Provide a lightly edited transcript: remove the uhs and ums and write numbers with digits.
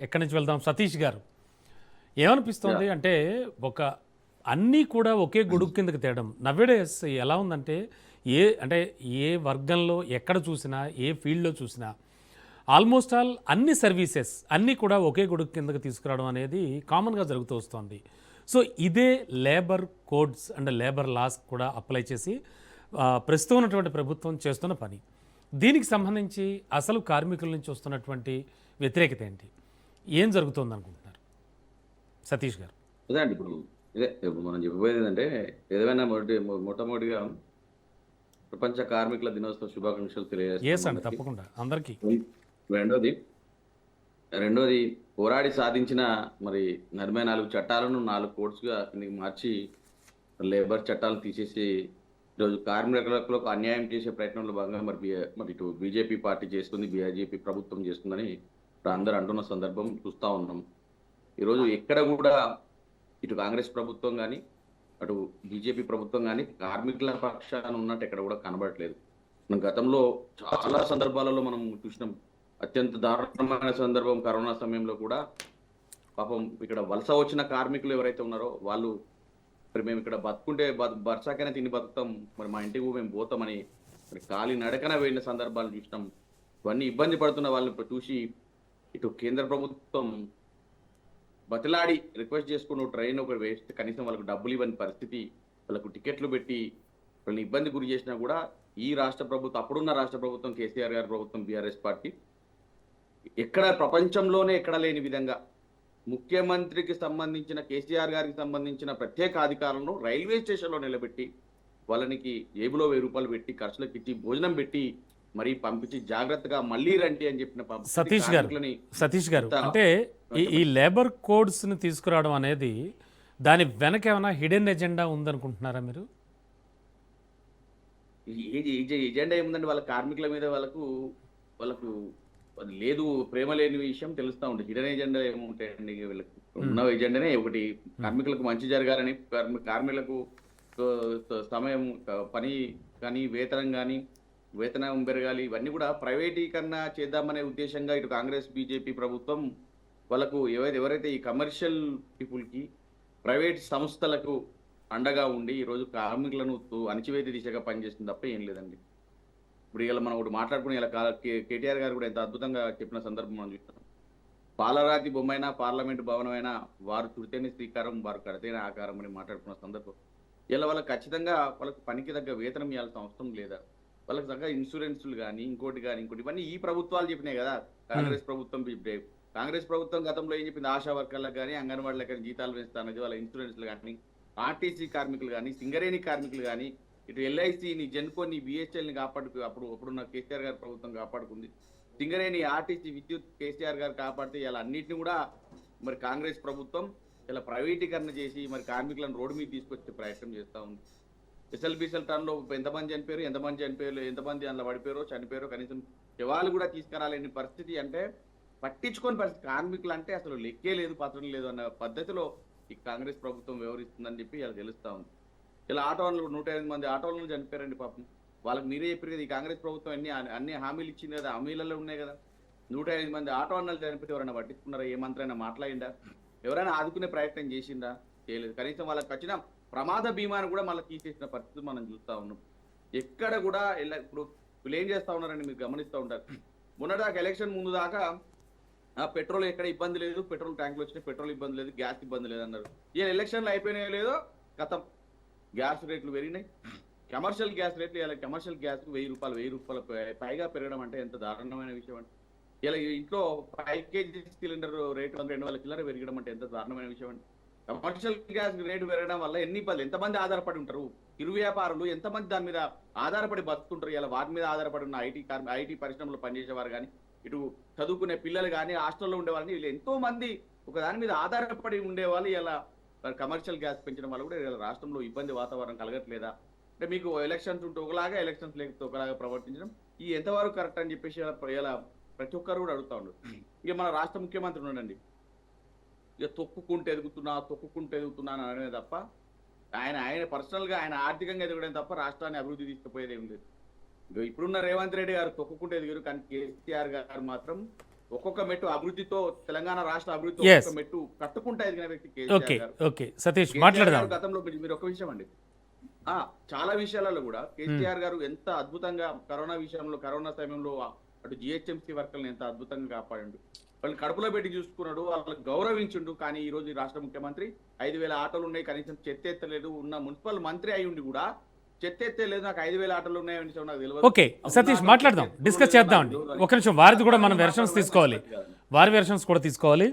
ఎక్కడి నుంచి వెళ్దాం? సతీష్ గారు ఏమనిపిస్తోంది అంటే ఒక అన్నీ కూడా ఒకే గొడుగు కిందకి తేడం నవ్వేడేస్ ఎలా ఉందంటే అంటే ఏ వర్గంలో ఎక్కడ చూసినా ఏ ఫీల్డ్లో చూసినా ఆల్మోస్ట్ ఆల్ అన్ని సర్వీసెస్ అన్నీ కూడా ఒకే గొడుగు కిందకి తీసుకురావడం అనేది కామన్గా జరుగుతూ వస్తుంది. సో ఇదే labour codes and labour laws కూడా అప్లై చేసి ప్రస్తుతం ఉన్నటువంటి ప్రభుత్వం చేస్తున్న పని. దీనికి సంబంధించి అసలు కార్మికుల నుంచి వస్తున్నటువంటి వ్యతిరేకత ఏంటి? ఏం జరుగుతుంది అనుకుంటున్నారు సతీష్ గారు? అదే అండి. ఇప్పుడు మనం చెప్పబోయేది ఏంటంటే, ఏదైనా మొట్టమొదటిగా ప్రపంచ కార్మికుల దినోత్సవ శుభాకాంక్షలు ఎస్ అండి, తెలియజేస్తున్నాం. తప్పకుండా అందరికీ. రెండోది రెండోది పోరాడి సాధించిన మరి 44 చట్టాలను 4 కోడ్స్గా కిందకి మార్చి లేబర్ చట్టాలను తీసేసి ఈరోజు కార్మికులకు అన్యాయం చేసే ప్రయత్నంలో భాగంగా మరి ఇటు బీజేపీ పార్టీ చేస్తుంది, బీజేపీ ప్రభుత్వం చేస్తుందని ఇప్పుడు అందరూ అంటున్న సందర్భం చూస్తూ ఉన్నాం. ఈరోజు ఎక్కడ కూడా ఇటు కాంగ్రెస్ ప్రభుత్వం కానీ అటు బీజేపీ ప్రభుత్వం కానీ కార్మికుల పక్షాన ఉన్నట్టు ఎక్కడ కూడా కనబడట్లేదు. మనం గతంలో చాలా సందర్భాలలో మనం చూసినాం. అత్యంత దారుణమైన సందర్భం కరోనా సమయంలో కూడా పాపం ఇక్కడ వలస వచ్చిన కార్మికులు ఎవరైతే ఉన్నారో వాళ్ళు మరి మేము ఇక్కడ బతుకుంటే బర్సాకైనా తిని బతుకుతాం, మరి మా ఇంటికి మేము పోతామని మరి ఖాళీ నడకన వెళ్ళిన సందర్భాలు చూసినాం. ఇవన్నీ ఇబ్బంది పడుతున్న వాళ్ళని చూసి ఇటు కేంద్ర ప్రభుత్వం బతిలాడి రిక్వెస్ట్ చేసుకుని ట్రైన్ ఒకటి వేస్తే కనీసం వాళ్ళకు డబ్బులు ఇవ్వని పరిస్థితి, వాళ్ళకు టికెట్లు పెట్టి వాళ్ళని ఇబ్బంది గురి చేసినా కూడా ఈ రాష్ట్ర ప్రభుత్వం, అప్పుడున్న రాష్ట్ర ప్రభుత్వం కేసీఆర్ గారి ప్రభుత్వం, బీఆర్ఎస్ పార్టీ ఎక్కడ ప్రపంచంలోనే ఎక్కడ లేని విధంగా ముఖ్యమంత్రికి సంబంధించిన కేసీఆర్ గారికి సంబంధించిన ప్రత్యేక అధికారులను రైల్వే స్టేషన్లో నిలబెట్టి వాళ్ళనికి జేబులో 1000 రూపాయలు పెట్టి ఖర్చులకు ఇచ్చి భోజనం పెట్టి మరీ పంపించి జాగ్రత్తగా మళ్ళీ రండి అని చెప్పిన సతీష్ గారు అంటే ఈ లేబర్ కోడ్స్ ని తీసుకురావడం అనేది దాని వెనక ఏమైనా హిడెన్ ఎజెండా ఉందనుకుంటున్నారా మీరు? ఎజెండా ఏముందండి, వాళ్ళ కార్మికుల మీద వాళ్ళకు అది లేదు, ప్రేమ లేని విషయం తెలుస్తూ ఉంటుంది. హిడెన్ ఎజెండా ఏముంటాయండి? వీళ్ళకి ఉన్న ఎజెండానే ఒకటి, కార్మికులకు మంచి జరగాలని, కార్మికులకు సమయం పని కానీ వేతనం కానీ వేతనం పెరగాలి, ఇవన్నీ కూడా ప్రైవేటీకరణ చేద్దామనే ఉద్దేశంగా ఇటు కాంగ్రెస్ బీజేపీ ప్రభుత్వం వాళ్ళకు ఎవరైతే ఈ కమర్షియల్ పీపుల్కి ప్రైవేట్ సంస్థలకు అండగా ఉండి ఈరోజు కార్మికులను అణచివేత దిశగా పనిచేస్తుంది తప్ప ఏం లేదండి. ఇప్పుడు ఇలా మనం ఒకటి మాట్లాడుకుని ఇలా కేటీఆర్ గారు కూడా ఎంత అద్భుతంగా చెప్పిన సందర్భం మనం చూస్తాం. పాలరాతి బొమ్మైనా పార్లమెంటు భవనమైనా వారు చుడితేనే శ్రీకారం, వారు కడితేనే ఆకారం అని మాట్లాడుకున్న సందర్భం. ఇలా వాళ్ళకి ఖచ్చితంగా వాళ్ళకి పనికి తగ్గ వేతనం ఇవ్వాల్సిన అవసరం లేదా? వాళ్ళకి తగ్గ ఇన్సూరెన్సులు కానీ ఇంకోటి ఇవన్నీ ఈ ప్రభుత్వాలు చెప్పినాయి కదా. కాంగ్రెస్ ప్రభుత్వం గతంలో ఏం చెప్పింది? ఆశా వర్కర్లకు కానీ అంగన్వాడీలకు కానీ జీతాలు పెంచుతానది, వాళ్ళ ఇన్సూరెన్స్లు కానీ ఆర్టీసీ కార్మికులు కానీ సింగరేణి కార్మికులు కానీ ఇటు ఎల్ఐసిని జెన్కోని బిఎస్ఎల్ని అప్పుడున్న కేసీఆర్ గారి ప్రభుత్వం కాపాడుకుంది. సింగరేణి ఆర్టీసీ విద్యుత్ కేసీఆర్ గారు కాపాడితే ఇలా అన్నింటినీ కూడా మరి కాంగ్రెస్ ప్రభుత్వం ఇలా ప్రైవేటీకరణ చేసి మరి కార్మికులను రోడ్డు మీద తీసుకొచ్చే ప్రయత్నం చేస్తూ ఉంది. ఎస్ఎల్బిఎస్ఎల్ టర్న్లో ఎంతమంది అందులో పడిపోయారో చనిపోయారో కనీసం శవాలు కూడా తీసుకురాలేని పరిస్థితి. అంటే పట్టించుకొని పరిస్థితి, కార్మికులు అంటే అసలు లెక్కే లేదు, పత్రం లేదు అన్న పద్ధతిలో ఈ కాంగ్రెస్ ప్రభుత్వం వ్యవహరిస్తుందని చెప్పి ఇలా తెలుస్తూ ఉంది. ఇలా ఆటోలు 108 మంది ఆటోలను చనిపోయారండి పాపం. వాళ్ళకి మీరే చెప్పారు కదా, ఈ కాంగ్రెస్ ప్రభుత్వం అన్ని హామీలు ఇచ్చింది కదా, హామీలలో ఉన్నాయి కదా. 105 మంది ఆటో అన్నలు చనిపోతే ఎవరైనా పట్టించుకున్నారా? ఏ మంత్రైనా మాట్లాడిందా? ఎవరైనా ఆదుకునే ప్రయత్నం చేసిందా? చేయలేదు. కనీసం వాళ్ళకి వచ్చిన ప్రమాద బీమాను కూడా మళ్ళీ తీసేసిన పరిస్థితి మనం చూస్తూ ఉన్నాం. ఎక్కడ కూడా ఇప్పుడు వీళ్ళు ఏం చేస్తూ ఉన్నారని మీరు గమనిస్తూ ఉంటారు. మొన్నదాకా ఎలక్షన్ ముందు దాకా పెట్రోల్ ఎక్కడ ఇబ్బంది లేదు, పెట్రోల్ ట్యాంకులు వచ్చినాయి, పెట్రోల్ ఇబ్బంది లేదు, గ్యాస్ ఇబ్బంది లేదు అన్నారు. ఇలా ఎలక్షన్లు అయిపోయినాయో లేదో గతం గ్యాస్ రేట్లు పెరిగినాయి. కమర్షియల్ గ్యాస్ రేట్లు ఇలా కమర్షియల్ గ్యాస్కు 1000 రూపాయలు పైగా పెరగడం అంటే ఎంత దారుణమైన విషయం అంటే. ఇలా ఇంట్లో 5 కేజీ సిలిండర్ రేటు 200 చిల్లర పెరగడం అంటే ఎంత దారుణమైన విషయం అంటే. కమర్షియల్ గ్యాస్ రేటు పెరగడం వల్ల ఎంతమంది ఆధారపడి ఉంటారు? ఇరు వ్యాపారులు ఎంతమంది దాని మీద ఆధారపడి బతుకుంటారు? ఇలా వాటి మీద ఆధారపడి ఉన్న ఐటీ పరిశ్రమలో పనిచేసేవారు కానీ ఇటు చదువుకునే పిల్లలు కానీ హాస్టల్లో ఉండేవాళ్ళని వీళ్ళు ఎంతో మంది ఒక దాని మీద ఆధారపడి ఉండేవాళ్ళు ఇలా కమర్షియల్ గ్యాస్ పెంచడం వల్ల కూడా ఇలా రాష్ట్రంలో ఇబ్బంది వాతావరణం కలగట్లేదా? అంటే మీకు ఎలక్షన్స్ ఉంటే ఒకలాగా, ఎలక్షన్స్ లేకపోతే ఒకలాగా ప్రవర్తించడం ఈ ఎంతవరకు కరెక్ట్ అని చెప్పేసి ఇలా ప్రతి ఒక్కరు కూడా అడుగుతా ఉండరు. ఇక మన రాష్ట్ర ముఖ్యమంత్రి ఉన్నాడండి, ఇక తొక్కుకుంటూ ఎదుగుతున్నాను అనే తప్ప ఆయన పర్సనల్గా ఆయన ఆర్థికంగా ఎదగడం తప్ప రాష్ట్రాన్ని అభివృద్ధి తీసుకుపోయేది ఏం లేదు. ఇప్పుడున్న రేవంత్ రెడ్డి గారు తొక్కుకుంటూ ఎదిగారు, కానీ కేసీఆర్ గారు మాత్రం ఒక్కొక్క మెట్టు అభివృద్ధితో తెలంగాణ రాష్ట్ర అభివృద్ధి Yes. ఒక్కొక్క మెట్టు కట్టుకుంటా ఎదిగిన వ్యక్తి ఓకే కేసీఆర్ గారు. ఓకే సతీష్ కేసీఆర్ మాట్లాడదాం గారు గతంలో మీరు ఒక విషయం అండి, చాలా విషయాలలో కూడా కేసీఆర్ గారు ఎంత అద్భుతంగా కరోనా విషయంలో, కరోనా సమయంలో అటు జిహెచ్ఎంసీ వర్కర్లను ఎంత అద్భుతంగా కాపాడిండు, వాళ్ళు కడుపులో పెట్టి చూసుకున్నాడు, వాళ్ళకి గౌరవించుండు. కానీ ఈ రోజు ఈ రాష్ట్ర ముఖ్యమంత్రి 5,000 ఆటోలు ఉన్నాయి, కనీసం చెత్త ఎత్తలేదు, ఉన్న మున్సిపల్ మంత్రి అయి ఉండి కూడా చెత్త ఎత్తలేదు, నాకు 5,000 ఆటోలు ఉన్నాయని విషయం నాకు తెలియదు. ఓకే సతీష్ మాట్లాడదాం, డిస్కస్ చేద్దాం అండి. ఒక నిమిషం వారిది కూడా మనం వెర్షన్స్ తీసుకోవాలి, వారి వెర్షన్స్ కూడా తీసుకోవాలి.